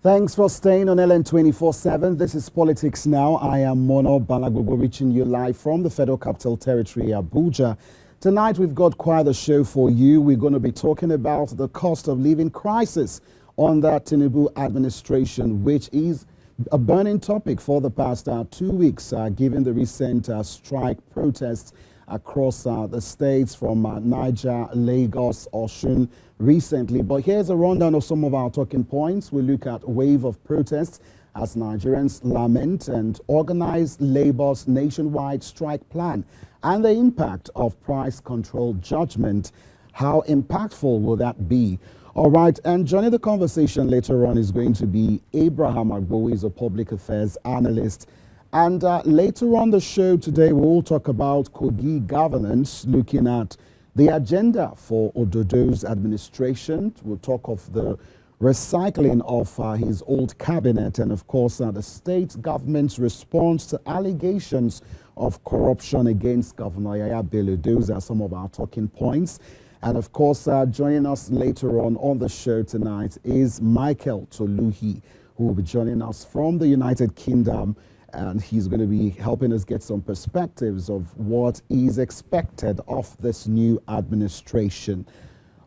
Thanks for staying on LN 24/7. This is Politics Now. I am Mono Balagogo, reaching you live from the Federal Capital Territory, Abuja. Tonight we've got quite a show for you. We're going to be talking about the cost of living crisis under Tinubu administration, which is a burning topic for the past 2 weeks, given the recent strike protests across the states from Niger, Lagos, Osun recently. But here's a rundown of some of our talking points. We look at wave of protests as Nigerians lament and organize Labour's nationwide strike plan and the impact of price control judgment. How impactful will that be? All right, and joining the conversation later on is going to be Abraham Agbo, who is a public affairs analyst. And later on the show today, we'll talk about Kogi governance, looking at the agenda for Ododo's administration. We'll talk of the recycling of his old cabinet and, of course, the state government's response to allegations of corruption against Governor Yaya Bello. Those are some of our talking points. And, of course, joining us later on the show tonight is Michael Toluhi, who will be joining us from the United Kingdom. And he's going to be helping us get some perspectives of what is expected of this new administration.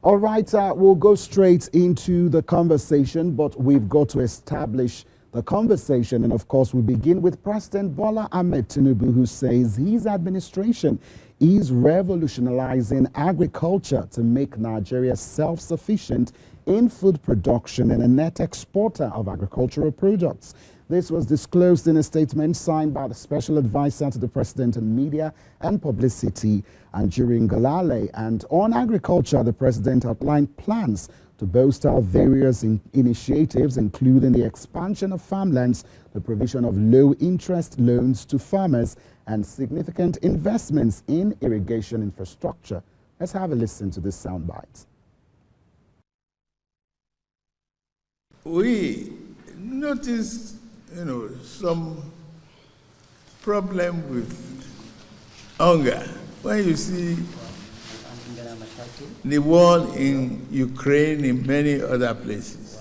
All right, we'll go straight into the conversation, but we've got to establish the conversation. And of course, we begin with President Bola Ahmed Tinubu, who says his administration is revolutionizing agriculture to make Nigeria self-sufficient in food production and a net exporter of agricultural products. This was disclosed in a statement signed by the Special Advisor to the President on Media and Publicity, Anjorin Galale. And on agriculture, the President outlined plans to bolster various initiatives, including the expansion of farmlands, the provision of low-interest loans to farmers, and significant investments in irrigation infrastructure. Let's have a listen to this soundbite. We noticed some problem with hunger. When you see the war in Ukraine, in many other places,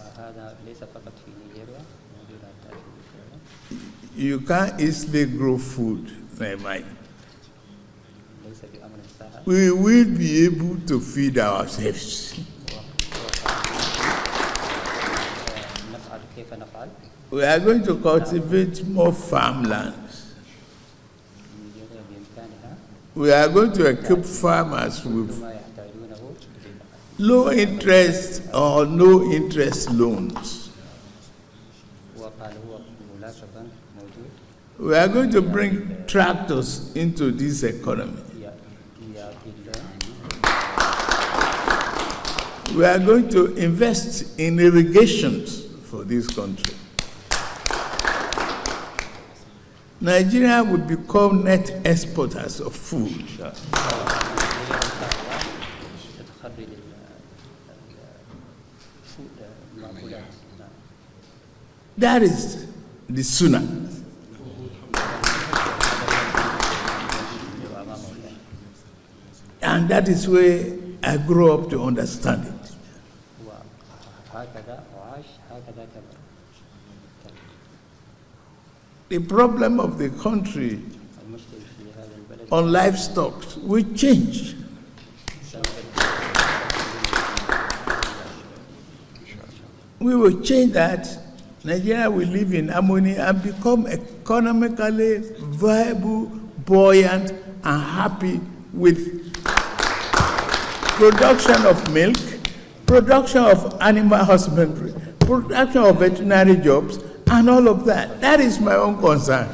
you can't easily grow food, my mind. We will be able to feed ourselves. We are going to cultivate more farmlands. We are going to equip farmers with low interest or no interest loans. We are going to bring tractors into this economy. We are going to invest in irrigations for this country. Nigeria will become net exporters of food. That is the sooner. And that is where I grew up to understand it. The problem of the country on livestock will change. We will change that. Nigeria will live in harmony and become economically viable, buoyant, and happy with production of milk, production of animal husbandry, production of veterinary jobs, and all of that. That is my own concern.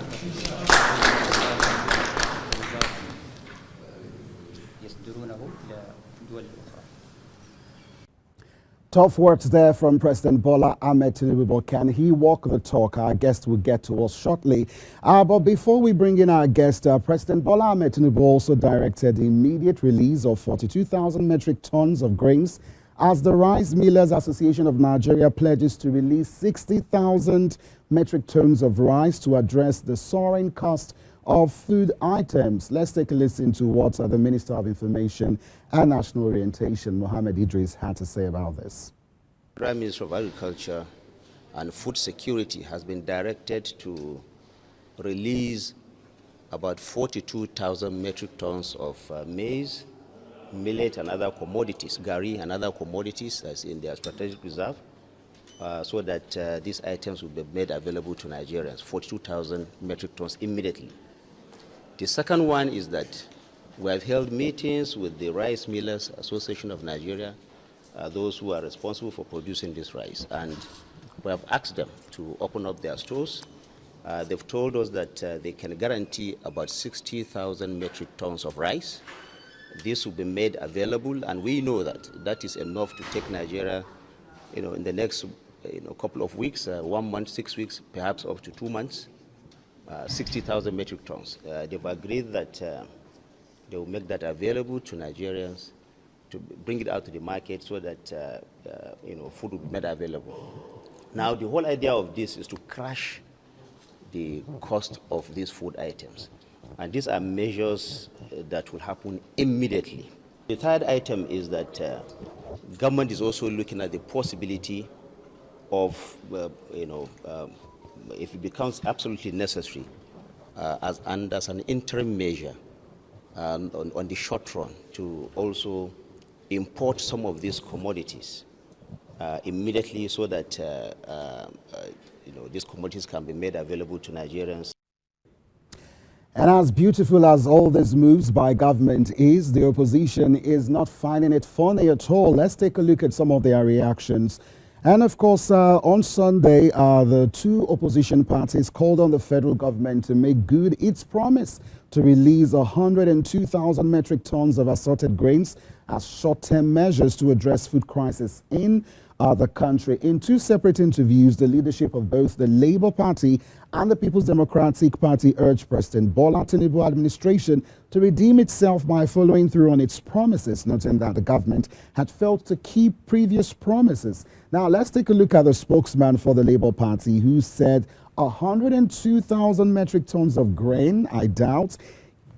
Tough words there from President Bola Ahmed Tinubu, but can he walk the talk? Our guest will get to us shortly. But before we bring in our guest, President Bola Ahmed Tinubu also directed the immediate release of 42,000 metric tons of grains as the Rice Millers Association of Nigeria pledges to release 60,000 metric tons of rice to address the soaring cost of food items. Let's take a listen to what the Minister of Information and National Orientation, Mohammed Idris, had to say about this. Prime Minister of Agriculture and Food Security has been directed to release about 42,000 metric tons of maize, millet and other commodities, gari and other commodities as in their strategic reserve, so that these items will be made available to Nigerians, 42,000 metric tons immediately. The second one is that we have held meetings with the Rice Millers Association of Nigeria, those who are responsible for producing this rice, and we have asked them to open up their stores. They've told us that they can guarantee about 60,000 metric tons of rice. This will be made available, and we know that that is enough to take Nigeria, in the next, couple of weeks, 1 month, 6 weeks, perhaps up to 2 months, 60,000 metric tons. They've agreed that they will make that available to Nigerians to bring it out to the market so that food will be made available. Now, the whole idea of this is to crash the cost of these food items. And these are measures that will happen immediately. The third item is that government is also looking at the possibility of, if it becomes absolutely necessary, as an interim measure on the short run, to also import some of these commodities immediately so that these commodities can be made available to Nigerians. And as beautiful as all these moves by government is, the opposition is not finding it funny at all. Let's take a look at some of their reactions. And of course, on Sunday, the two opposition parties called on the federal government to make good its promise to release 102,000 metric tons of assorted grains as short-term measures to address food crisis in the country. In two separate interviews, the leadership of both the Labour Party and the People's Democratic Party urged President Bola Tinubu administration to redeem itself by following through on its promises, noting that the government had failed to keep previous promises. Now, let's take a look at the spokesman for the Labour Party, who said 102,000 metric tons of grain, I doubt.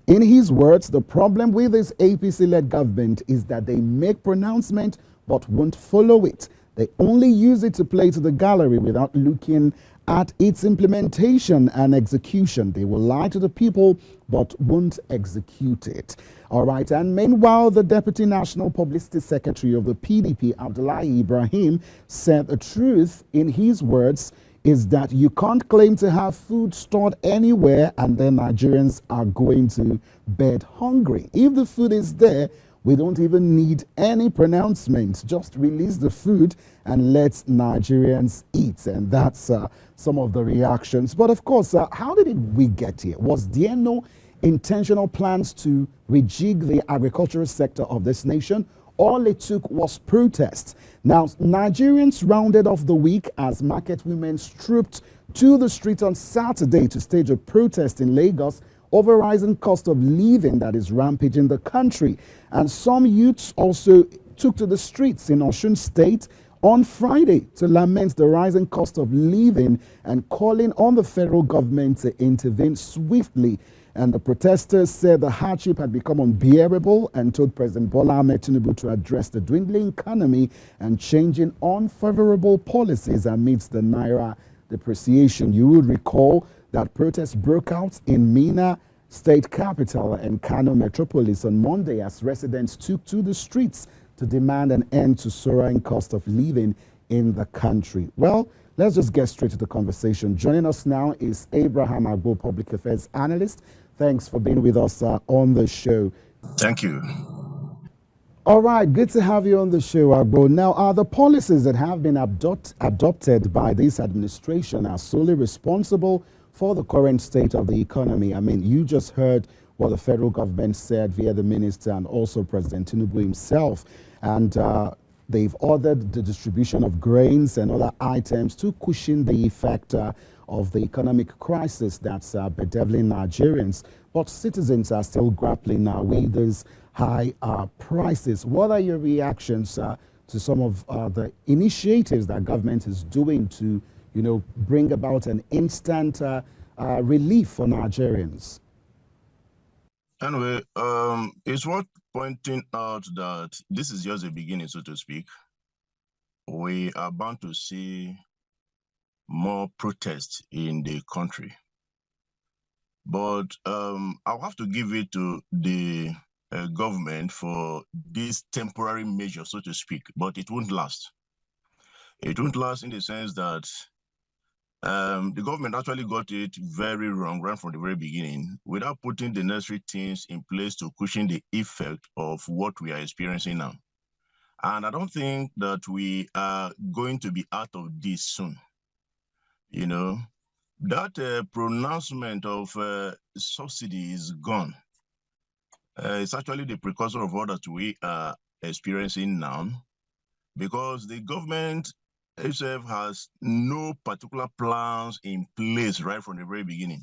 In his words, the problem with this APC-led government is that they make pronouncement but won't follow it. They only use it to play to the gallery without looking at its implementation and execution. They will lie to the people but won't execute it. All right. And meanwhile, the Deputy National Publicity Secretary of the PDP, Abdullahi Ibrahim, said the truth, in his words, is that you can't claim to have food stored anywhere and then Nigerians are going to bed hungry. If the food is there, we don't even need any pronouncement. Just release the food and let Nigerians eat. And that's some of the reactions. But of course, how did we get here? Was there no intentional plans to rejig the agricultural sector of this nation? All it took was protest. Now, Nigerians rounded off the week as market women trooped to the street on Saturday to stage a protest in Lagos over rising cost of living that is rampaging the country. And some youths also took to the streets in Osun State on Friday to lament the rising cost of living and calling on the federal government to intervene swiftly. And the protesters said the hardship had become unbearable and told President Bola Ahmed Tinubu to address the dwindling economy and changing unfavorable policies amidst the naira depreciation. You will recall that protests broke out in Minna state capital and Kano metropolis on Monday as residents took to the streets to demand an end to soaring cost of living in the country. Well, let's just get straight to the conversation. Joining us now is Abraham Agbo, public affairs analyst. Thanks for being with us on the show. Thank you. All right, good to have you on the show, Agbo. Now, are the policies that have been adopted by this administration are solely responsible for the current state of the economy? I mean, you just heard what the federal government said via the minister and also President Tinubu himself. And they've ordered the distribution of grains and other items to cushion the effect of the economic crisis that's bedeviling Nigerians. But citizens are still grappling now with these high prices. What are your reactions to some of the initiatives that government is doing to, bring about an instant relief for Nigerians? Anyway, it's worth pointing out that this is just the beginning, so to speak. We are bound to see more protests in the country. But I'll have to give it to the government for this temporary measure, so to speak, but it won't last. It won't last in the sense that the government actually got it very wrong right from the very beginning without putting the necessary things in place to cushion the effect of what we are experiencing now. And I don't think that we are going to be out of this soon. You know, that pronouncement of subsidy is gone. It's actually the precursor of what that we are experiencing now, because the government itself has no particular plans in place right from the very beginning.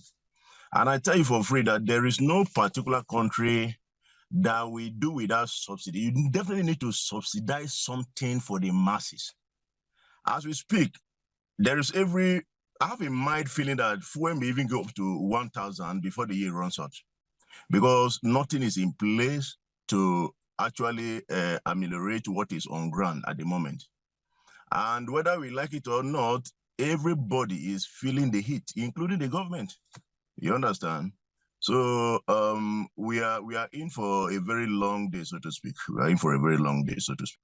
And I tell you for free that there is no particular country that we do without subsidy. You definitely need to subsidize something for the masses. As we speak, I have a mild feeling that fuel may even go up to 1,000 before the year runs out, because nothing is in place to actually ameliorate what is on ground at the moment. And whether we like it or not, everybody is feeling the heat, including the government. You understand? So we are in for a very long day, so to speak. We are in for a very long day, so to speak.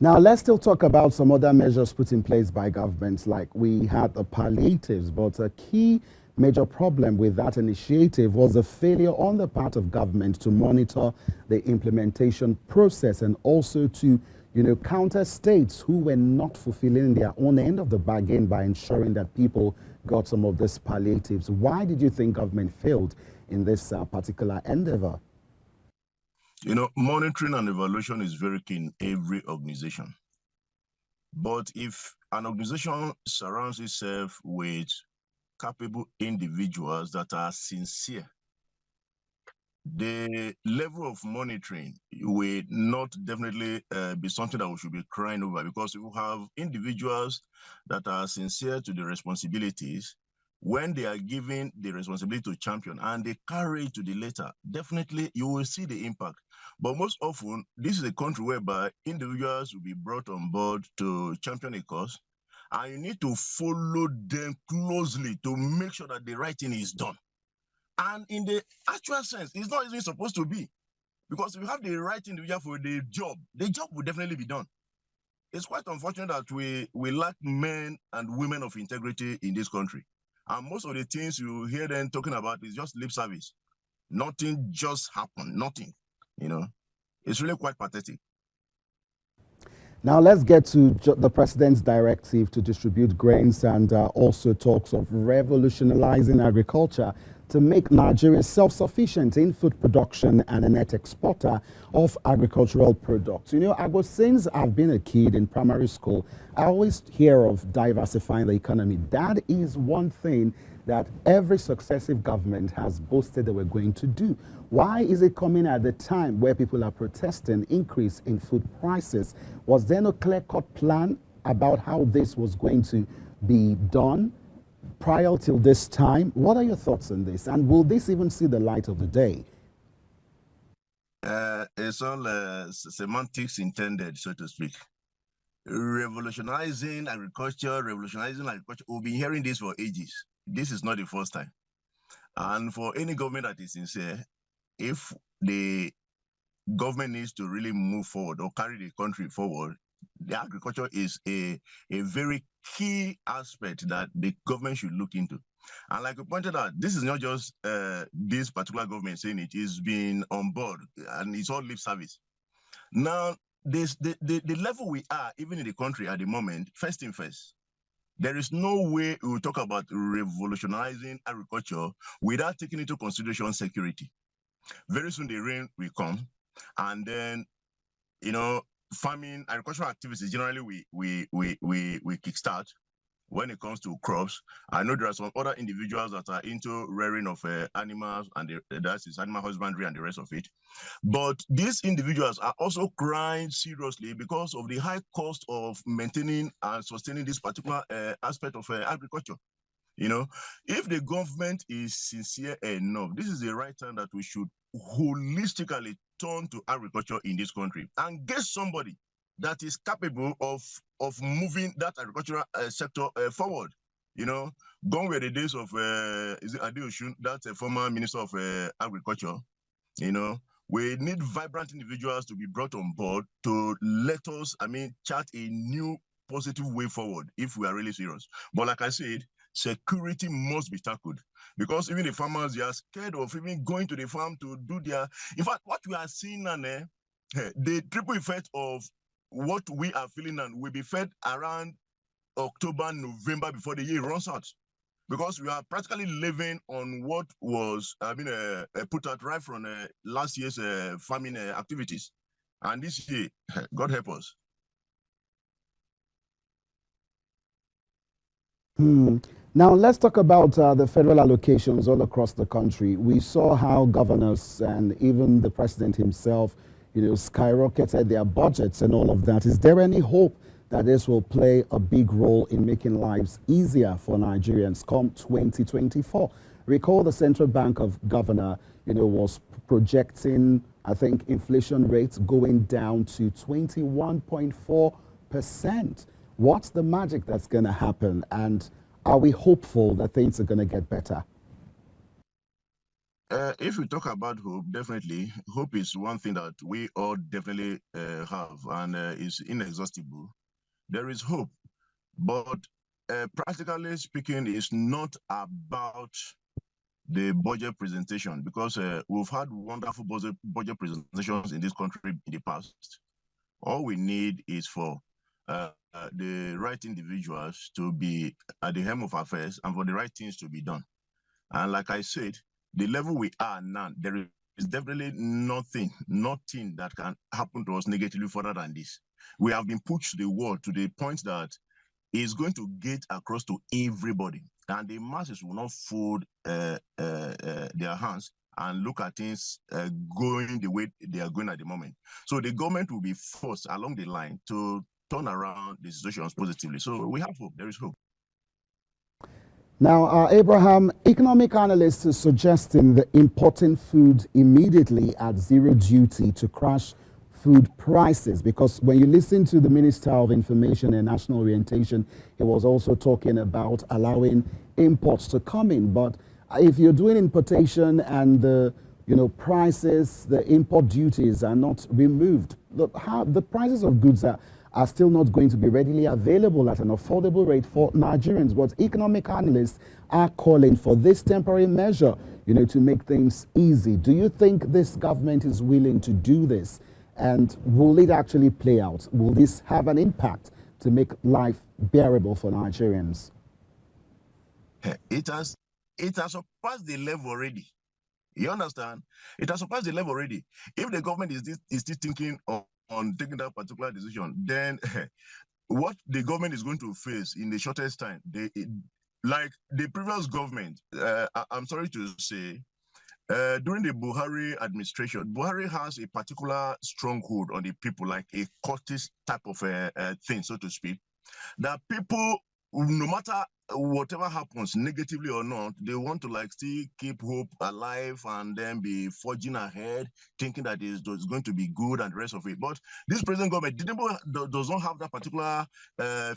Now, let's still talk about some other measures put in place by governments, like we had the palliatives, but a key major problem with that initiative was the failure on the part of government to monitor the implementation process and also to, counter states who were not fulfilling their own end of the bargain by ensuring that people got some of these palliatives. Why did you think government failed in this particular endeavor? Monitoring and evaluation is very key in every organization. But if an organization surrounds itself with capable individuals that are sincere, the level of monitoring will not definitely be something that we should be crying over, because we have individuals that are sincere to the responsibilities. When they are given the responsibility to champion and they carry it to the letter, definitely you will see the impact. But most often, this is a country whereby individuals will be brought on board to champion a cause, and you need to follow them closely to make sure that the right thing is done. And in the actual sense, it's not even supposed to be. Because if you have the right individual for the job will definitely be done. It's quite unfortunate that we lack men and women of integrity in this country. And most of the things you hear them talking about is just lip service. Nothing just happened, nothing. It's really quite pathetic. Now let's get to the president's directive to distribute grains and also talks of revolutionizing agriculture to make Nigeria self-sufficient in food production and a net exporter of agricultural products. Since I've been a kid in primary school, I always hear of diversifying the economy. That is one thing that every successive government has boasted they were going to do. Why is it coming at the time where people are protesting increase in food prices? Was there no clear-cut plan about how this was going to be done prior till this time? What are your thoughts on this? And will this even see the light of the day? It's all semantics intended, so to speak. Revolutionizing agriculture. We've been hearing this for ages. This is not the first time. And for any government that is sincere, if the government needs to really move forward or carry the country forward, the agriculture is a very key aspect that the government should look into. And like you pointed out, this is not just this particular government saying it, it's been on board and it's all lip service. Now, the level we are, even in the country at the moment, first thing first, there is no way we will talk about revolutionizing agriculture without taking into consideration security. Very soon the rain will come, and then farming, agricultural activities generally we kickstart when it comes to crops. I know there are some other individuals that are into rearing of animals, and that is animal husbandry and the rest of it. But these individuals are also crying seriously because of the high cost of maintaining and sustaining this particular aspect of agriculture. If the government is sincere enough, this is the right time that we should holistically turn to agriculture in this country and get somebody that is capable of moving that agricultural sector forward. You know, gone were the days of is it Adeosun, that's a former minister of agriculture. You know, we need vibrant individuals to be brought on board to let us, chart a new positive way forward if we are really serious. But like I said, security must be tackled because even the farmers, they are scared of even going to the farm to do their. In fact, what we are seeing now, the triple effect of what we are feeling and will be fed around October, November before the year runs out. Because we are practically living on what was, put out right from last year's farming activities. And this year, God help us. Now, let's talk about the federal allocations all across the country. We saw how governors and even the president himself, skyrocketed their budgets and all of that. Is there any hope that this will play a big role in making lives easier for Nigerians come 2024? Recall the Central Bank of Governor, was projecting, I think, inflation rates going down to 21.4%. What's the magic that's going to happen? And are we hopeful that things are going to get better? If we talk about hope, definitely, hope is one thing that we all definitely have and is inexhaustible. There is hope, but practically speaking, it's not about the budget presentation because we've had wonderful budget presentations in this country in the past. All we need is for the right individuals to be at the helm of affairs and for the right things to be done. And like I said, the level we are now, there is definitely nothing that can happen to us negatively further than this. We have been pushed to the wall to the point that it's going to get across to everybody. And the masses will not fold their hands and look at things going the way they are going at the moment. So the government will be forced along the line to turn around the situations positively. So we have hope. There is hope. Now, Abraham, economic analysts are suggesting the importing food immediately at zero duty to crash food prices, because when you listen to the Minister of Information and National Orientation, he was also talking about allowing imports to come in. But if you're doing importation and the prices, the import duties are not removed, the prices of goods are still not going to be readily available at an affordable rate for Nigerians. But economic analysts are calling for this temporary measure, to make things easy. Do you think this government is willing to do this? And will it actually play out? Will this have an impact to make life bearable for Nigerians? It has surpassed the level already. You understand? It has surpassed the level already. If the government is still thinking on taking that particular decision, then what the government is going to face in the shortest time, like the previous government, I'm sorry to say, during the Buhari administration, Buhari has a particular stronghold on the people, like a cultist type of thing, so to speak, that people, no matter whatever happens, negatively or not, they want to still keep hope alive and then be forging ahead, thinking that it's going to be good and the rest of it. But this present government does not have that particular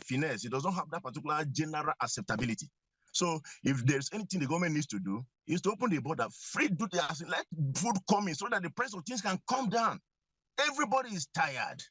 finesse. It does not have that particular general acceptability. So if there's anything the government needs to do, is to open the border, free duty, let food come in so that the price of things can come down. Everybody is tired.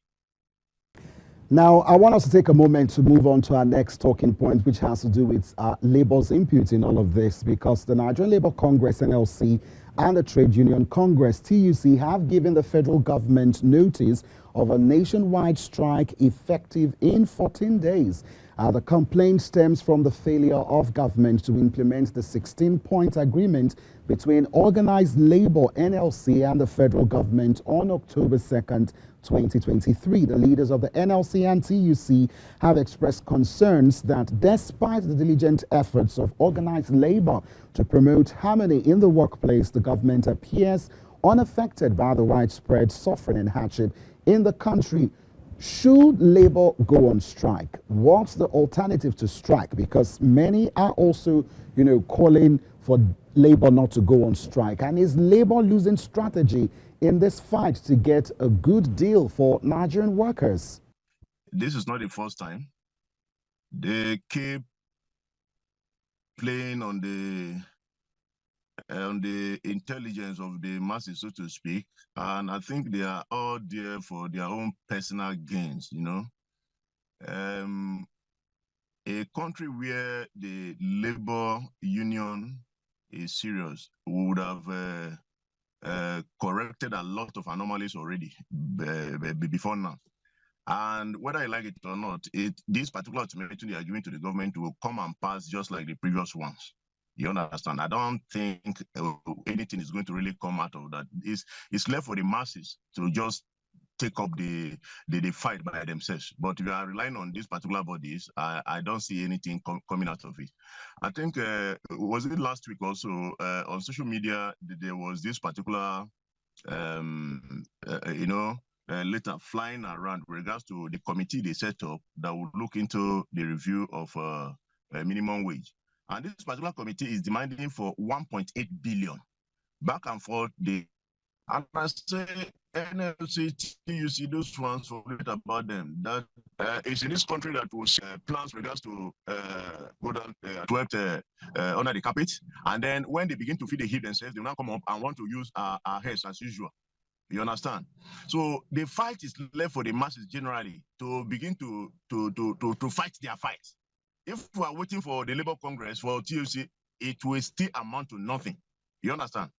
Now, I want us to take a moment to move on to our next talking point, which has to do with labor's input in all of this, because the Nigerian Labour Congress, NLC, and the Trade Union Congress, TUC, have given the federal government notice of a nationwide strike effective in 14 days. The complaint stems from the failure of government to implement the 16-point agreement between organized labor, NLC, and the federal government on October 2nd, 2023. The leaders of the NLC and TUC have expressed concerns that despite the diligent efforts of organized labor to promote harmony in the workplace, the government appears unaffected by the widespread suffering and hardship in the country. Should labor go on strike? What's the alternative to strike? Because many are also, calling for labor not to go on strike. And is labor losing strategy in this fight to get a good deal for Nigerian workers? this is not the first time. They keep playing on the intelligence of the masses, so to speak. And I think they are all there for their own personal gains, you know. A country where the labor union is serious would have corrected a lot of anomalies already before now. And whether I like it or not, this particular ultimatum they are giving to the government will come and pass just like the previous ones. You understand? I don't think anything is going to really come out of that. It's left for the masses to just take up the fight by themselves. But if you are relying on these particular bodies, I don't see anything coming out of it. I think, was it last week also, on social media, there was this particular letter flying around with regards to the committee they set up that would look into the review of minimum wage. And this particular committee is demanding for 1.8 billion. Back and forth, and I say NLC, you see those ones, forget about them. That it's in this country that was plans regards to go down under the carpet, and then when they begin to feed the heat themselves, they will now come up and want to use our heads as usual. You understand? So the fight is left for the masses generally to begin to fight their fight. If we are waiting for the Labour Congress for TLC, it will still amount to nothing. You understand?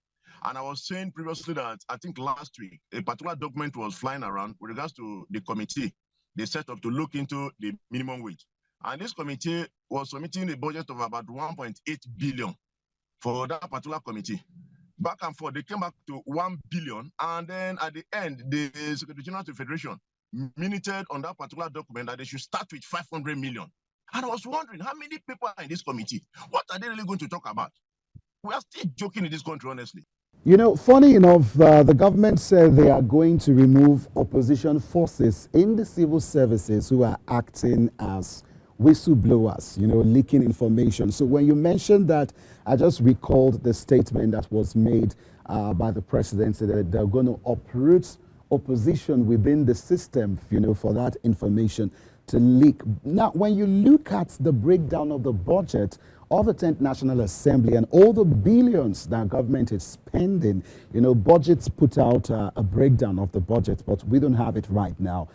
And I was saying previously that I think last week, a particular document was flying around with regards to the committee they set up to look into the minimum wage. And this committee was submitting a budget of about 1.8 billion for that particular committee. Back and forth, they came back to 1 billion. And then at the end, the Secretary General of the Federation minuted on that particular document that they should start with 500 million. And I was wondering, how many people are in this committee? What are they really going to talk about? We are still joking in this country, honestly. You know, funny enough, the government said they are going to remove opposition forces in the civil services who are acting as whistleblowers, you know, leaking information. So when you mentioned that, I just recalled the statement that was made by the presidency that they're going to uproot opposition within the system, you know, for that information to leak. Now, when you look at the breakdown of the budget of the 10th National Assembly and all the billions that government is spending, you know, budgets put out a breakdown of the budget, but we don't have it right now.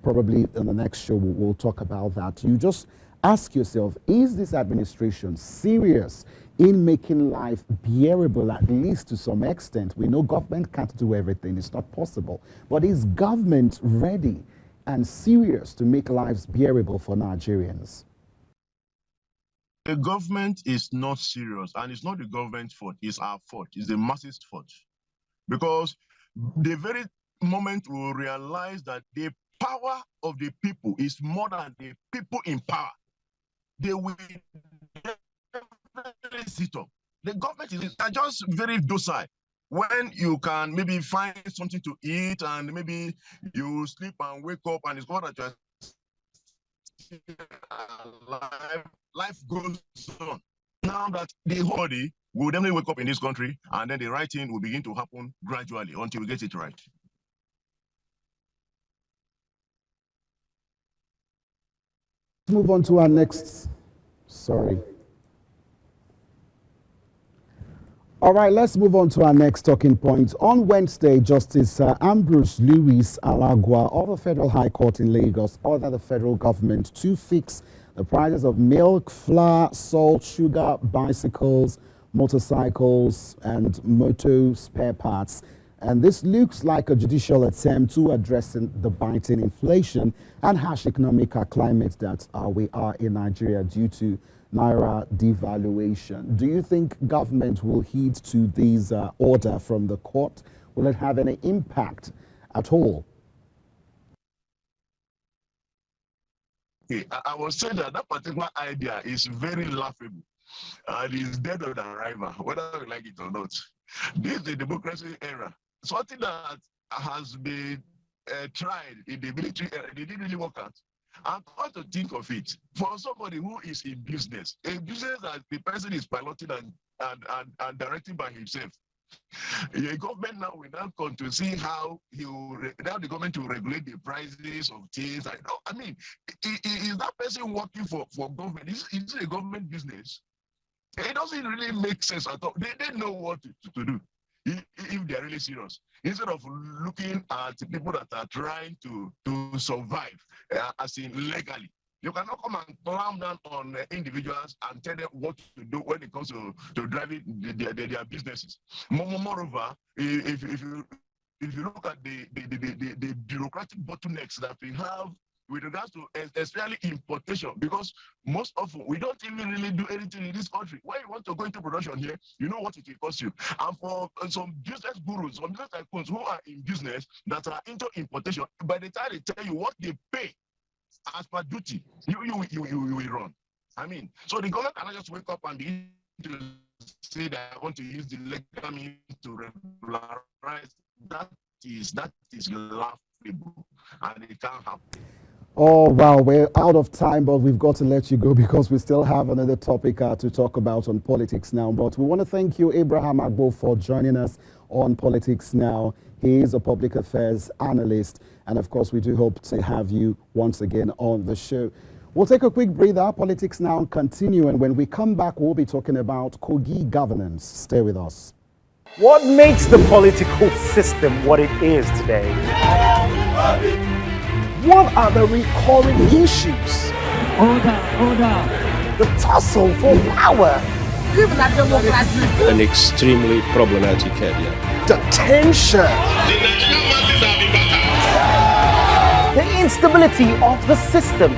Probably in the next show, we'll talk about that. You just ask yourself, is this administration serious in making life bearable, at least to some extent? We know government can't do everything. It's not possible. But is government ready and serious to make lives bearable for Nigerians? The government is not serious, and it's not the government's fault. It's our fault. It's the masses' fault. Because the very moment we realize that the power of the people is more than the people in power, they will sit up. The government is just very docile. When you can maybe find something to eat and maybe you sleep and wake up and it's not that you're alive, life goes on. Now that the whole body will definitely wake up in this country, and then the right thing will begin to happen gradually until we get it right. Move on to our next. Sorry. All right, let's move on to our next talking point. On Wednesday, Justice Ambrose Louis Alagua of the Federal High Court in Lagos ordered the federal government to fix the prices of milk, flour, salt, sugar, bicycles, motorcycles, and motor spare parts. And this looks like a judicial attempt to addressing the biting inflation and harsh economic climate that we are in Nigeria due to Naira devaluation. Do you think government will heed to these order from the court? Will it have any impact at all? I was saying that that particular idea is very laughable and is dead on arrival, whether we like it or not. This is the democracy era. Something that has been tried in the military era, they didn't really work out. And come to think of it, for somebody who is in business, a business that the person is piloting and directing by himself, The government now will now come to see how now the government will regulate the prices of things. I mean, is that person working for government? Is it a government business? It doesn't really make sense at all. They know what to do if they're really serious. Instead of looking at people that are trying to survive, as in legally. You cannot come and clamp down on individuals and tell them what to do when it comes to driving their businesses. Moreover, if you look at the bureaucratic bottlenecks that we have with regards to especially importation, because most often we don't even really do anything in this country. When you want to go into production here, you know what it will cost you. And for some business gurus, some business tycoons who are in business that are into importation, by the time they tell you what they pay as per duty, you will run. I mean, so the government cannot just wake up and begin to say that I want to use the legal means to regularize. That is laughable, and it can't happen. Oh, wow, we're out of time, but we've got to let you go because we still have another topic to talk about on Politics Now. But we want to thank you, Abraham Agbo, for joining us on Politics Now. He is a public affairs analyst. And of course, we do hope to have you once again on the show. We'll take a quick breather. Politics Now continue. And when we come back, we'll be talking about Kogi governance. Stay with us. What makes the political system what it is today? What are the recurring issues? Order. The tussle for power. An extremely problematic area. The tension. The instability of the system.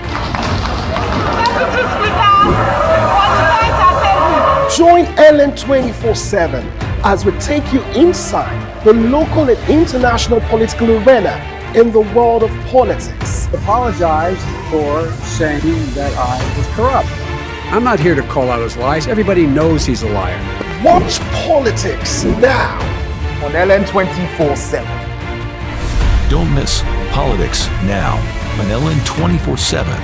Join Ellen 24/7 as we take you inside the local and international political arena in the world of politics. Apologize for saying that I was corrupt. I'm not here to call out his lies. Everybody knows he's a liar. Watch Politics Now on Ellen 24/7. Don't miss Politics Now on LN 24/7.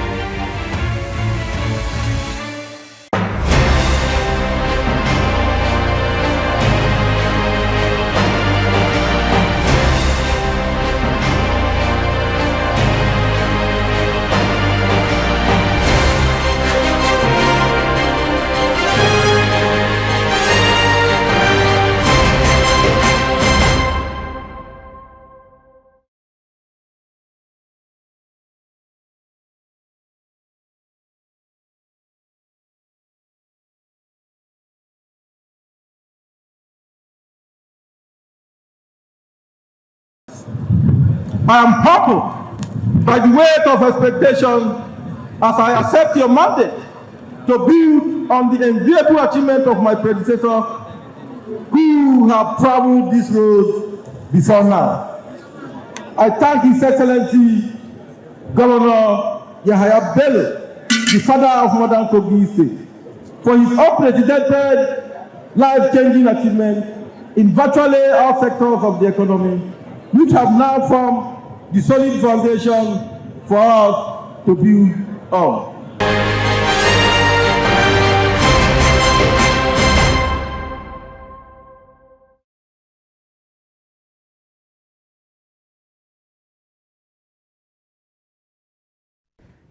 I am humbled by the weight of expectation as I accept your mandate to build on the enviable achievement of my predecessor who have traveled this road before now. I thank His Excellency Governor Yahaya Bello, the father of modern Kogi State, for his unprecedented life-changing achievement in virtually all sectors of the economy, which have now formed the solid foundation for us to build on.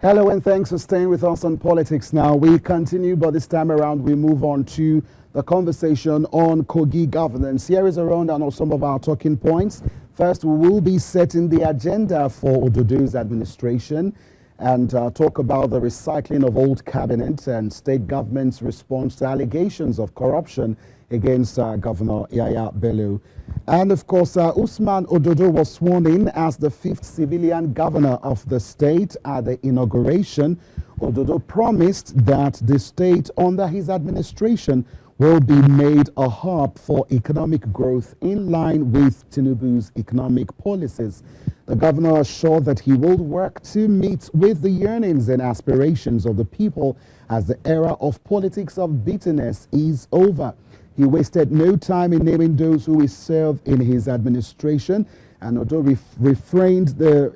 Hello and thanks for staying with us on Politics Now. We continue, but this time around we move on to the conversation on Kogi governance. Here is a rundown of some of our talking points. First, we will be setting the agenda for Ododo's administration and talk about the recycling of old cabinet and state government's response to allegations of corruption against Governor Yahaya Bello. And of course, Usman Ododo was sworn in as the 5th civilian governor of the state at the inauguration. Ododo promised that the state under his administration will be made a hub for economic growth in line with Tinubu's economic policies. The governor assured that he will work to meet with the yearnings and aspirations of the people as the era of politics of bitterness is over. He wasted no time in naming those who will serve in his administration, and although retained the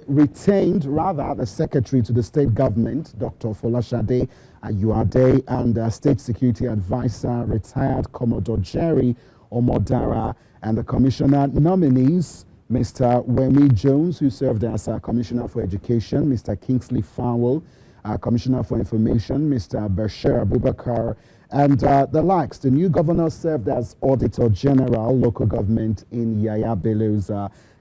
secretary to the state government, Dr. Folashade Ayuade, and State Security Advisor, retired Commodore Jerry Omodara, and the commissioner nominees, Mr. Wemi Jones, who served as Commissioner for Education, Mr. Kingsley Fowle, Commissioner for Information, Mr. Bashir Abubakar, and the likes. The new governor served as Auditor General, local government in Yaya Bello's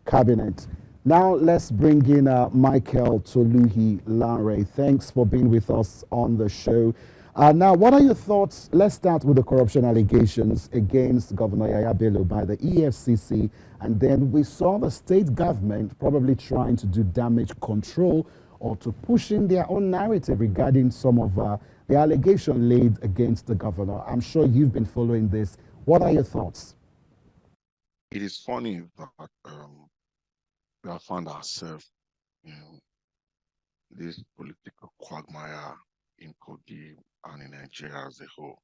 cabinet. Now let's bring in Michael Toluhi Lanre. Thanks for being with us on the show. Now, what are your thoughts? Let's start with the corruption allegations against Governor Yaya Bello by the EFCC. And then we saw the state government probably trying to do damage control or to push in their own narrative regarding some of the allegation laid against the governor. I'm sure you've been following this. What are your thoughts? It is funny that we have found ourselves in this political quagmire in Kogi and in Nigeria as a whole.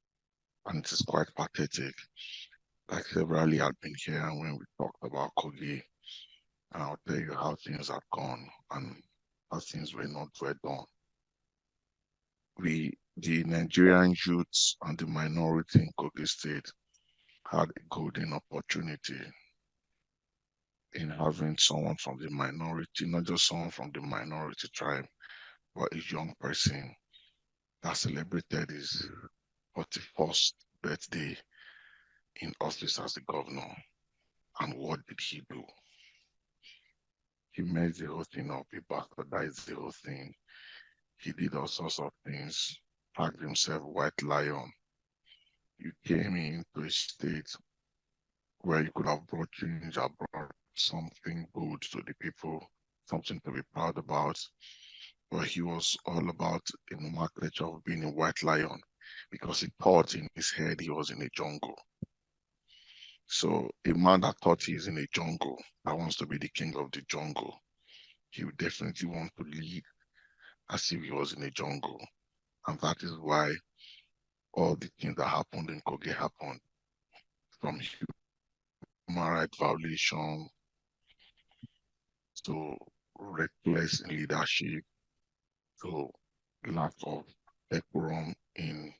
And it is quite pathetic. Like severally had been here when we talked about Kogi, and I'll tell you how things have gone and how things were not well done. The Nigerian youths and the minority in Kogi State had a golden opportunity in having someone from the minority, not just someone from the minority tribe, but a young person that celebrated his 41st birthday in office as the governor. And what did he do? He messed the whole thing up. He bastardized the whole thing. He did all sorts of things, tagged himself White Lion. You came into a state where you could have brought change, brought something good to the people, something to be proud about. But he was all about the nomenclature of being a White Lion because he thought in his head he was in a jungle. So a man that thought he's in a jungle, that wants to be the king of the jungle, he would definitely want to lead as if he was in a jungle. And that is why all the things that happened in Kogi happened, from human rights violation to reckless leadership to lack of decorum in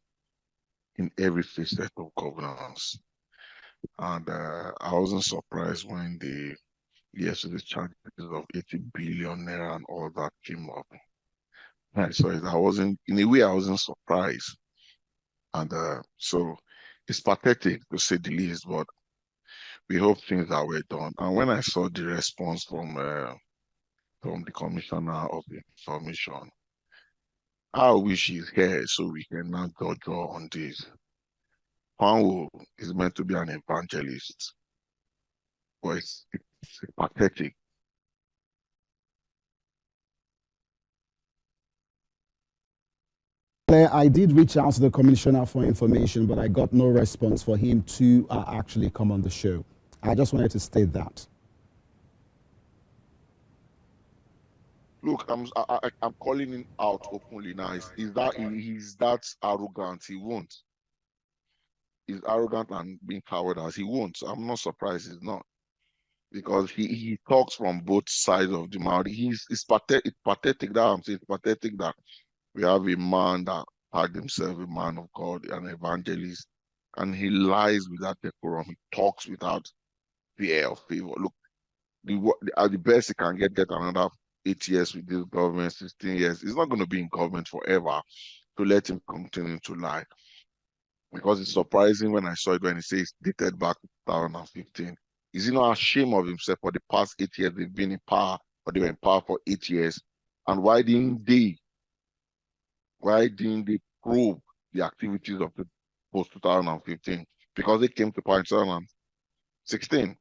every facet of governance. And I wasn't surprised when the charges of 80 billion naira and all that came up. So I wasn't, in a way, I wasn't surprised. And so it's pathetic to say the least, but we hope things are well done. And when I saw the response from the Commissioner of Information, I wish he's here so we can now draw on this. Panwo is meant to be an evangelist, but it's pathetic. I did reach out to the Commissioner for Information, but I got no response for him to actually come on the show. I just wanted to state that. Look, I'm calling him out openly now. He's that arrogant. He won't. He's arrogant and being cowardice. He won't. I'm not surprised he's not, because he talks from both sides of the mouth. It's pathetic. It's pathetic that I'm saying. It's pathetic that we have a man that had himself a man of God, an evangelist, and he lies without decorum. He talks without fear or favor. Look, the best he can get another 8 years with this government, 16 years. He's not going to be in government forever, to let him continue to lie. Because it's surprising when I saw it when he says dated back to 2015. Is he not ashamed of himself for the past 8 years they've been in power, or they were in power for 8 years? And why didn't they probe the activities of the post 2015? Because they came to power in 2016.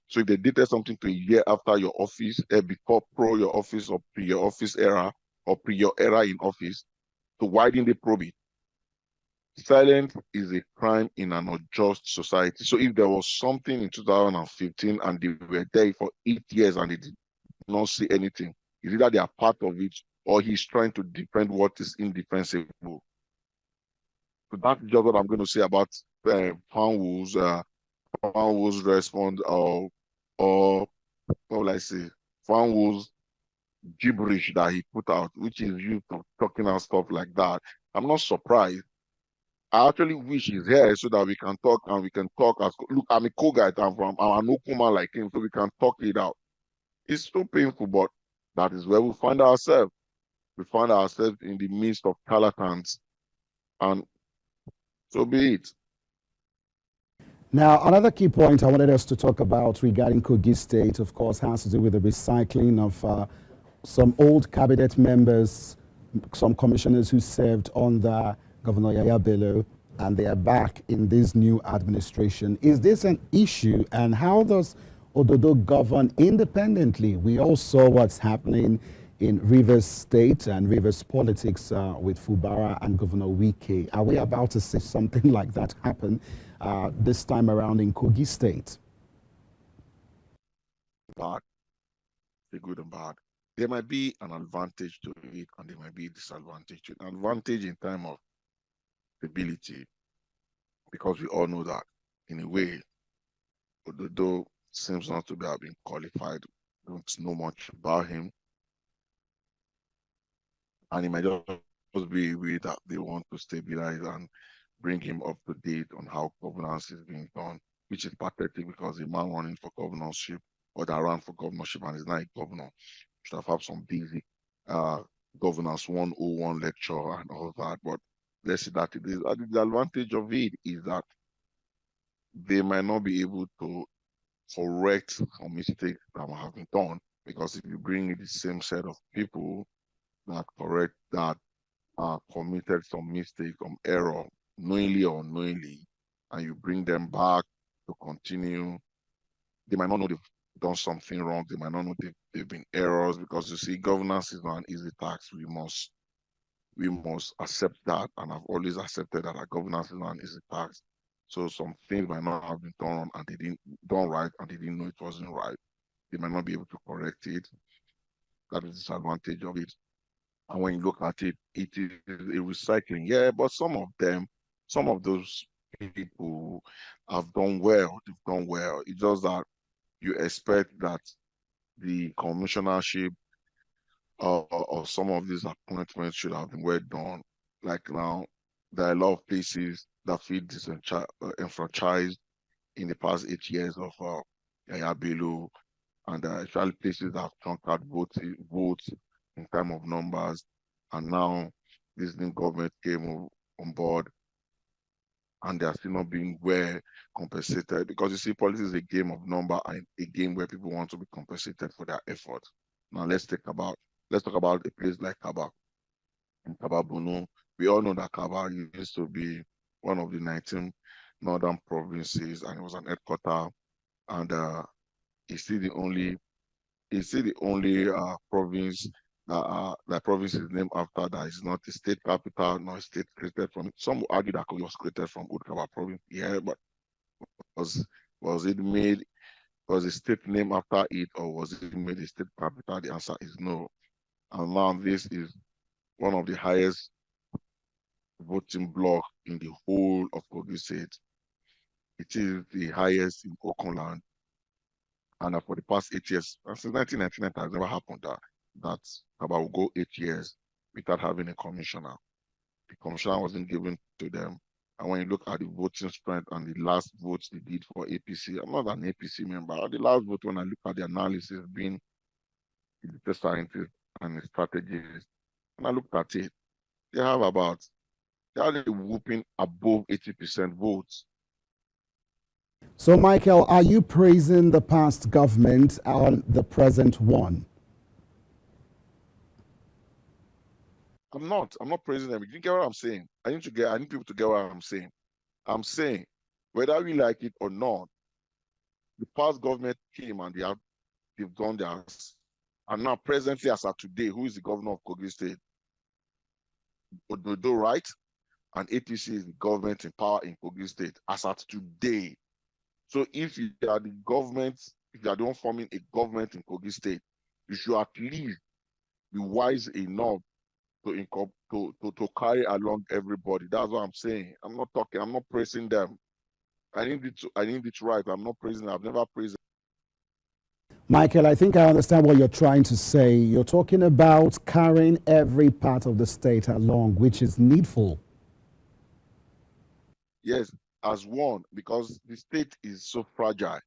So if they dated something to a year after your office, before pro your office or pre your office era, or pre your era in office, so why didn't they probe it? Silence is a crime in an unjust society. So if there was something in 2015 and they were there for 8 years and they did not say anything, it's either they are part of it or he's trying to defend what is indefensible. So that's just what I'm going to say about Panwo's response, or what will I say, Panwo's gibberish that he put out, which is used for talking out stuff like that. I'm not surprised. I actually wish he's here so that we can talk and we can talk as look. I'm a Kogi, I'm an Okuma like him, so we can talk it out. It's so painful, but that is where we find ourselves. We find ourselves in the midst of charlatans, and so be it. Now, another key point I wanted us to talk about regarding Kogi State, of course, has to do with the recycling of some old cabinet members, some commissioners who served under Governor Yaya Bello, and they are back in this new administration. Is this an issue, and how does Ododo govern independently? We all saw what's happening in Rivers State and Rivers politics with Fubara and Governor Wike. Are we about to see something like that happen this time around in Kogi State? Bad, the good and bad. There might be an advantage to it, and there might be a disadvantage to it. An advantage in time of stability, because we all know that in a way, Ododo seems not to have been qualified. Don't know much about him, and it might just be a way that they want to stabilize and bring him up to date on how governance is being done, which is pathetic because the man running for governorship or that ran for governorship and is not a governor should have some basic governance 101 lecture and all that. But let's see that it is. The advantage of it is that they might not be able to correct some mistakes that have been done, because if you bring in the same set of people that correct that committed some mistake, some error, knowingly or unknowingly, and you bring them back to continue, they might not know they've done something wrong. They might not know they've been errors, because you see, governance is not an easy task. We must accept that, and I've always accepted that governance is not an easy task. So some things might not have been done wrong and they didn't done right, and they didn't know it wasn't right. They might not be able to correct it. That is the disadvantage of it. And when you look at it, it is a recycling. Yeah, but some of those people have done well. They've done well. It's just that you expect that the commissionership or some of these appointments should have been well done. Like now, there are a lot of places that feel disenfranchised in the past 8 years of Yaya Bello, and actually places that have conquered votes in time of numbers, and now this new government came on board, and they are still not being well compensated, because you see, politics is a game of number and a game where people want to be compensated for their effort. Now let's talk about a place like Kaba. In Kaba Bunu, we all know that Kaba used to be one of the 19 northern provinces, and it was an headquarter, and it's still the only province that province is named after that is not a state capital, nor a state created from it. Some would argue that Kogi was created from Udkaba province. Yeah, but was a state named after it, or was it made a state capital? The answer is no. And now this is one of the highest voting block in the whole of Kogi State. It is the highest in Okonland. And for the past 8 years, since 1999, it has never happened that Kaba will go 8 years without having a commissioner. The commissioner wasn't given to them. And when you look at the voting strength and the last votes they did for APC, I'm not an APC member. The last vote, when I look at the analysis, being the scientist and the strategist, and I looked at it, they have a whooping above 80% votes. So, Michael, are you praising the past government and the present one? I'm not praising them. You get what I'm saying? I need people to get what I'm saying. I'm saying, whether we like it or not, the past government came and they've done theirs. And now, presently, as of today, who is the governor of Kogi State? Ododo, right? And APC is the government in power in Kogi State as at today. So if you are the government, if you are the one forming a government in Kogi State, you should at least be wise enough to carry along everybody. That's what I'm saying. I'm not praising them. I need it right. I'm not praising them. I've never praised them. Michael, I think I understand what you're trying to say. You're talking about carrying every part of the state along, which is needful. yes, as one, because the state is so fragile.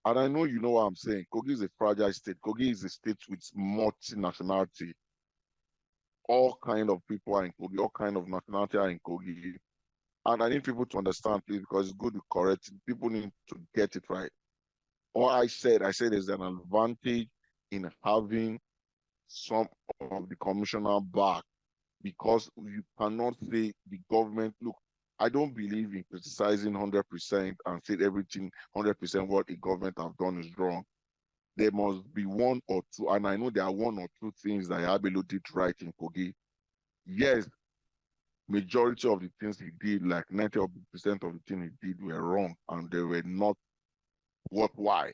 And I know you know what I'm saying. Kogi is a fragile state. Kogi is a state with multi-nationality. All kind of people are in Kogi, all kind of nationality are in Kogi. And I need people to understand, please, because it's good to correct it. People need to get it right. All I said there's an advantage in having some of the commissioner back, because you cannot say the government, look, I don't believe in criticizing 100% and say everything 100% what the government have done is wrong. There must be one or two, and I know there are one or two things that Yabelo did right in Kogi. Yes, majority of the things he did, like 90% of the things he did were wrong and they were not worthwhile.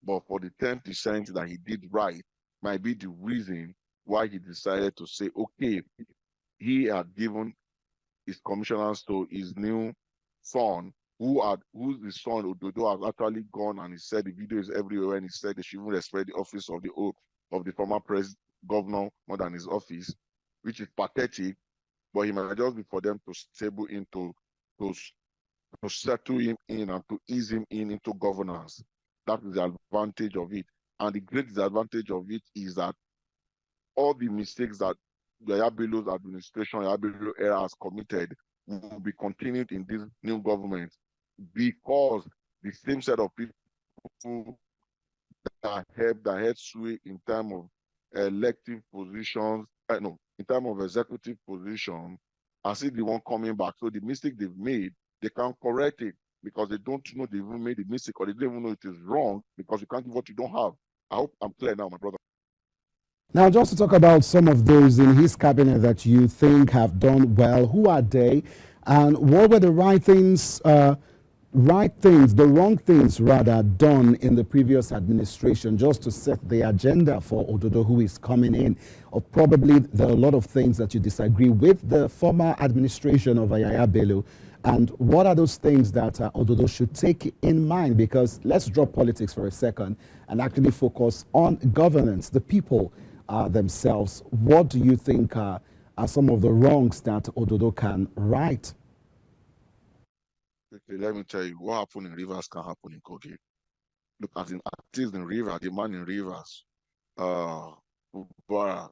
But for the 10% that he did right, might be the reason why he decided to say, okay, he had given his commissioners to his new son, who's the son Ododo has actually gone, and he said the video is everywhere, and he said they should even respect the office of the former governor more than his office, which is pathetic. But he might just be for them to stable into to, to settle him in and to ease him into governance. That is the advantage of it. And the great disadvantage of it is that all the mistakes that the Yabelo's administration, Yabelo era has committed will be continued in this new government, because the same set of people that had sway in terms of elective positions, no, in terms of executive position, I see the one coming back. So the mistake they've made, they can't correct it because they don't know they even made the mistake, or they don't even know it is wrong, because you can't give what you don't have. I hope I'm clear now, my brother. Now, just to talk about some of those in his cabinet that you think have done well, who are they, and what were the the wrong things rather done in the previous administration, just to set the agenda for Ododo, who is coming in? Or probably there are a lot of things that you disagree with the former administration of Ayaya Bello. And what are those things that Ododo should take in mind? Because let's drop politics for a second and actually focus on governance, the people themselves. What do you think are some of the wrongs that Ododo can right? Okay, let me tell you, what happened in Rivers can happen in Kogi. Look, as in artists in Rivers, the man in Rivers, Ubara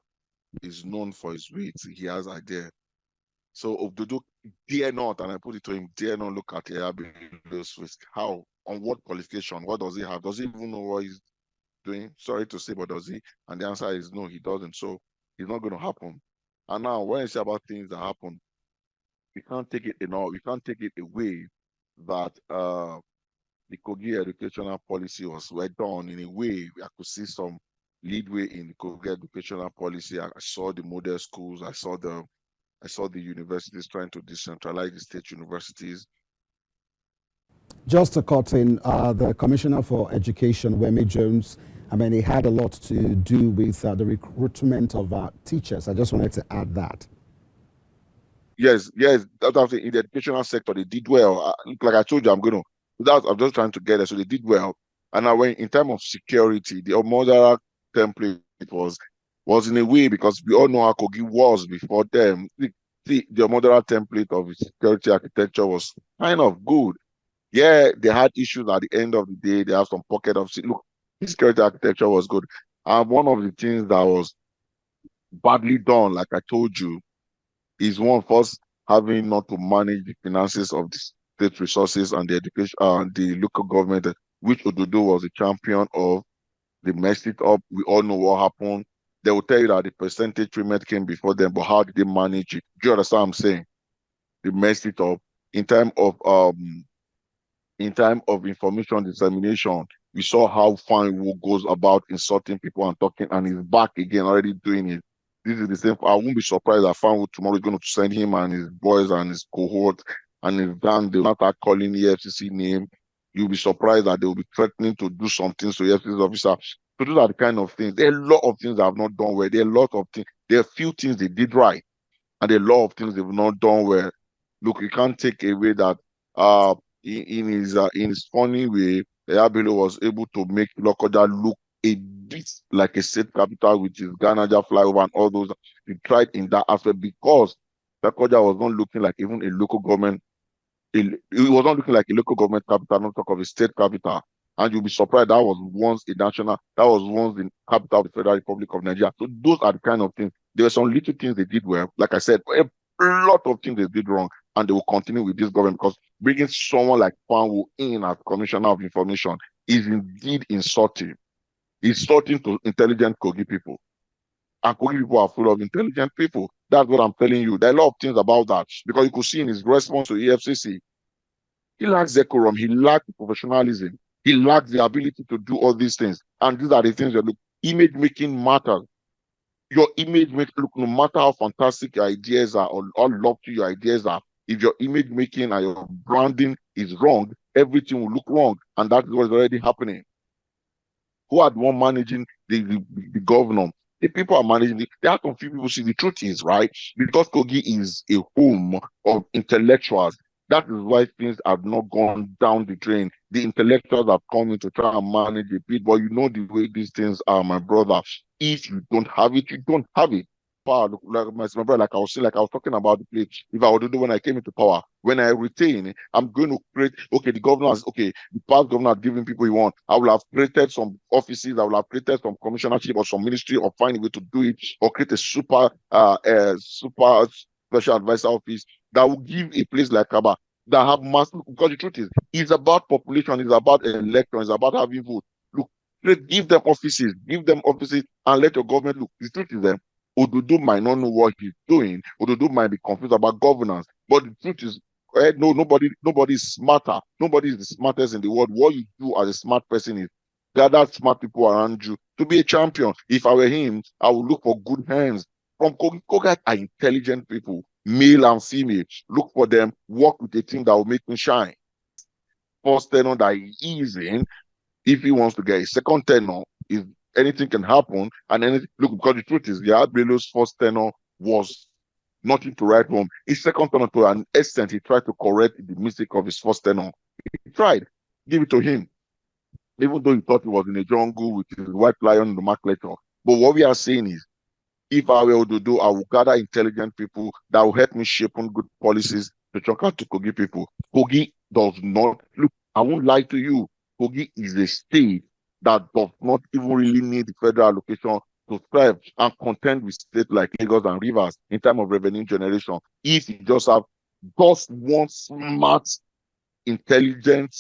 is known for his wit. He has idea. So Ododo dare not, and I put it to him, dare not look at Yabelo's face. How? On what qualification? What does he have? Does he even know what he's doing? Sorry to say, but does he? And the answer is no, he doesn't. So it's not going to happen. And now, when you say about things that happen, we can't take it we can't take it away that the Kogi educational policy was well done in a way. I could see some leadway in the Kogi educational policy. I saw the model schools. I saw the universities trying to decentralize the state universities. Just to cut in, the Commissioner for Education, Wemi Jones, I mean, he had a lot to do with the recruitment of teachers. I just wanted to add that. Yes, that's in the educational sector, they did well. Like I told you, I'm just trying to get it. So they did well. And now, when in terms of security, the Omodara template was in a way, because we all know how Kogi was before them. The Omodara template of security architecture was kind of good. Yeah, they had issues at the end of the day. They have some pocket of look, the security architecture was good. And one of the things that was badly done, like I told you, is one first having not to manage the finances of the state resources and the education and the local government, which Ododo was a champion of. They messed it up. We all know what happened. They will tell you that the percentage payment came before them, but how did they manage it? Do you understand what I'm saying? They messed it up in time of information dissemination. We saw how Fanwo goes about insulting people and talking, and he's back again, already doing it. This is the same. I won't be surprised that Fanwo tomorrow is going to send him and his boys and his cohort and his gang. They will not start calling the FCC name. You'll be surprised that they will be threatening to do some things to the FCC officer. So those are the kind of things. There are a lot of things that have not done well. There are a lot of things. There are a few things they did right, and a lot of things they've not done well. Look, you can't take away that in his funny way, Yabelo was able to make Lokoja look a bit like a state capital with his Ganaja flyover and all those. He tried in that aspect because Lokoja was not looking like even a local government it was not looking like a local government capital, not talk of a state capital. And you'll be surprised that was once a national, that was once the capital of the Federal Republic of Nigeria. So those are the kind of things. There were some little things they did well. Like I said, a lot of things they did wrong, and they will continue with this government because bringing someone like Fanwu in as Commissioner of Information is indeed insulting. Insulting to intelligent Kogi people. And Kogi people are full of intelligent people. That's what I'm telling you. There are a lot of things about that because you could see in his response to EFCC, he lacks decorum, he lacks professionalism, he lacks the ability to do all these things. And these are the things that look, image making matters. Your image makes look, no matter how fantastic your ideas are or how lofty your ideas are, if your image making and your branding is wrong, everything will look wrong. And that is what is already happening. Who are the one managing the governor? The people are managing it. There are some few people. See, the truth is, right, because Kogi is a home of intellectuals, that is why things have not gone down the drain. The intellectuals have come in to try and manage a bit, but you know the way these things are, my brother. If you don't have it, you don't have it. Power, like my brother, like I was saying, like I was talking about the place. If I were to do when I came into power, when I retain, I'm going to create. Okay, the governor has, okay, the past governor has given people he want. I will have created some offices. I will have created some commissionership or some ministry, or find a way to do it, or create a super special advisor office that will give a place like Kaba that have massive. Because the truth is, it's about population, it's about election, it's about having vote. Look, give them offices, and let your government look. The truth is, Odudu might not know what he's doing. Odudu might be confused about governance. But the truth is, no, nobody is smarter. Nobody is the smartest in the world. What you do as a smart person is gather smart people around you to be a champion. If I were him, I would look for good hands. From Kogi are intelligent people, male and female. Look for them, work with a team that will make me shine. First tenor that he is in, if he wants to get a second tenor, if anything can happen, and anything, look, because the truth is, Yahya Bello's first tenor was nothing to write home. His second tenor, to an extent, he tried to correct the mistake of his first tenor. He tried, give it to him, even though he thought he was in a jungle with his white lion in the mark lecture. But what we are saying is, if I were to do, I will gather intelligent people that will help me shape on good policies to talk out to Kogi people. Kogi does not, look, I won't lie to you. Kogi is a state that does not even really need the federal allocation to thrive and contend with states like Lagos and Rivers in terms of revenue generation. If you just have just one smart, intelligent,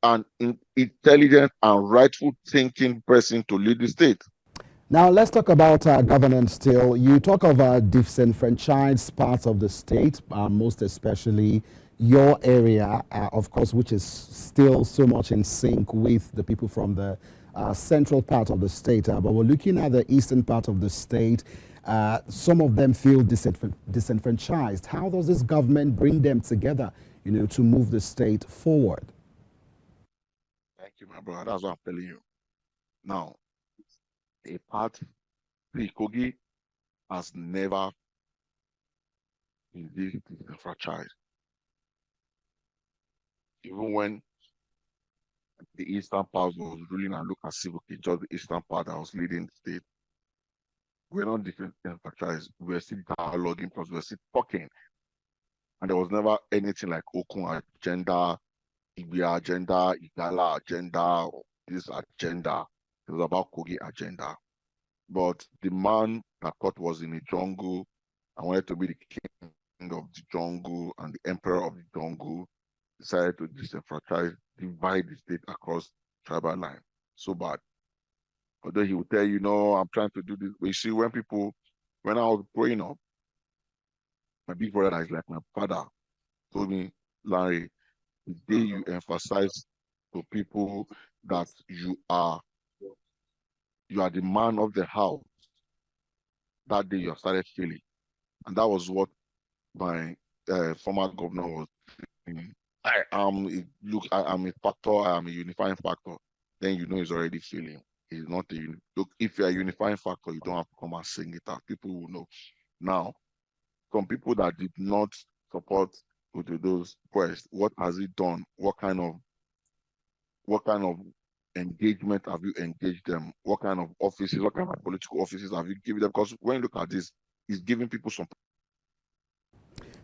and rightful thinking person to lead the state. Now, let's talk about governance still. You talk of disenfranchised parts of the state, most especially your area, of course, which is still so much in sync with the people from the central part of the state. But we're looking at the eastern part of the state. Some of them feel disenfranchised. How does this government bring them together, to move the state forward? Thank you, my brother. That's what I'm telling you. Now, a part, the Kogi has never been disenfranchised. Even when the eastern part was ruling and look as if okay, just the eastern part that was leading the state, we're not disenfranchised. We're still dialoguing because we're still talking. And there was never anything like Okun agenda, Ibia agenda, Igala agenda, or this agenda. It was about Kogi agenda. But the man that thought was in the jungle and wanted to be the king of the jungle and the emperor of the jungle decided to disenfranchise, divide the state across tribal line. So bad. Although he would tell you, no, I'm trying to do this. But you see, when I was growing up, my big brother that is like my father told me, Larry, the day you emphasize to people that you are the man of the house, that day you started feeling. And that was what my former governor was saying. I am a factor, I am a unifying factor. Then you know he's already feeling. He's not a look. If you're a unifying factor, you don't have to come and sing it out. People will know. Now, some people that did not support those quests, what has he done? What kind of engagement have you engaged them? What kind of offices, what kind of political offices have you given them? Because when you look at this, he's giving people some.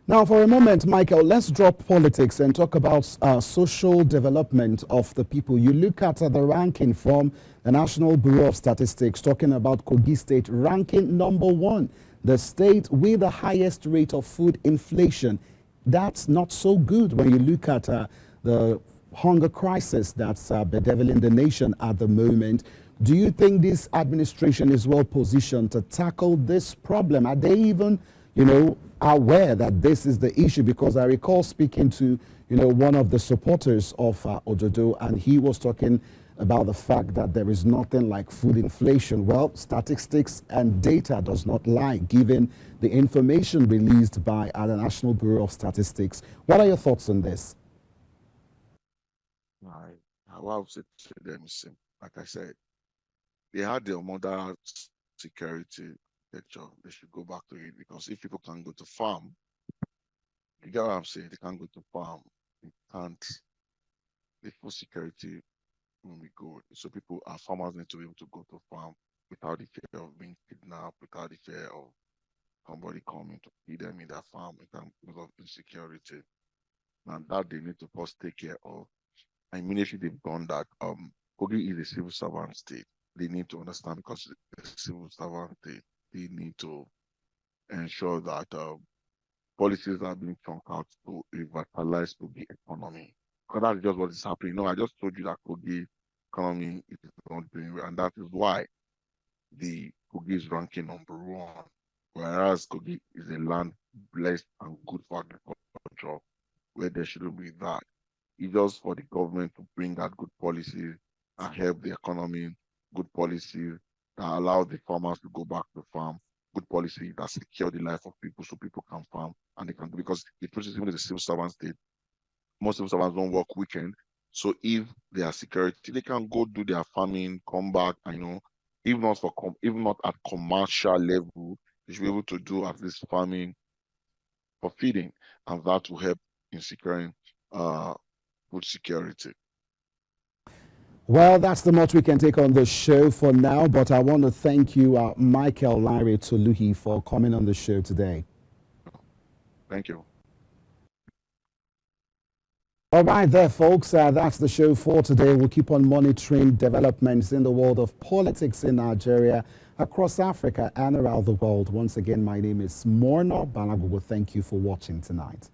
Now, for a moment, Michael, let's drop politics and talk about social development of the people. You look at the ranking from the National Bureau of Statistics, talking about Kogi State ranking #1, the state with the highest rate of food inflation. That's not so good when you look at the hunger crisis that's bedeviling the nation at the moment. Do you think this administration is well positioned to tackle this problem? Are they even, aware that this is the issue? Because I recall speaking to, one of the supporters of Ododo, and he was talking about the fact that there is nothing like food inflation. Well, statistics and data does not lie, given the information released by the National Bureau of Statistics. What are your thoughts on this? How I would say to them is simple. Like I said, they had their mother security picture. They should go back to it, because if people can't go to farm, you get what I'm saying? They can't go to farm. They can't. The food security when we go. So our farmers need to be able to go to farm without the fear of being kidnapped, without the fear of somebody coming to feed them in their farm because of insecurity. And that they need to first take care of. And immediately they've done that. Kogi is a civil servant state. They need to understand, because it's a civil servant state, they need to ensure that policies are being thrown out to revitalize Kogi economy. Because that's just what is happening. I just told you that Kogi economy is not doing well, and that is why the Kogi is ranking #1. Whereas Kogi is a land blessed and good for agriculture, where there shouldn't be that. It's just for the government to bring out good policies and help the economy, good policies that allow the farmers to go back to farm, good policy that secure the life of people so people can farm and they can, because the truth is, even in the civil servant state, most civil servants don't work weekend. So if they are security, they can go do their farming, come back, and even not at commercial level, they should be able to do at least farming for feeding, and that will help in securing food security. Well, that's the much we can take on the show for now, but I want to thank you, Michael Larry Toluhi, for coming on the show today. Thank you. All right there, folks. That's the show for today. We'll keep on monitoring developments in the world of politics in Nigeria, across Africa, and around the world. Once again, my name is Morno Balagugu. Thank you for watching tonight.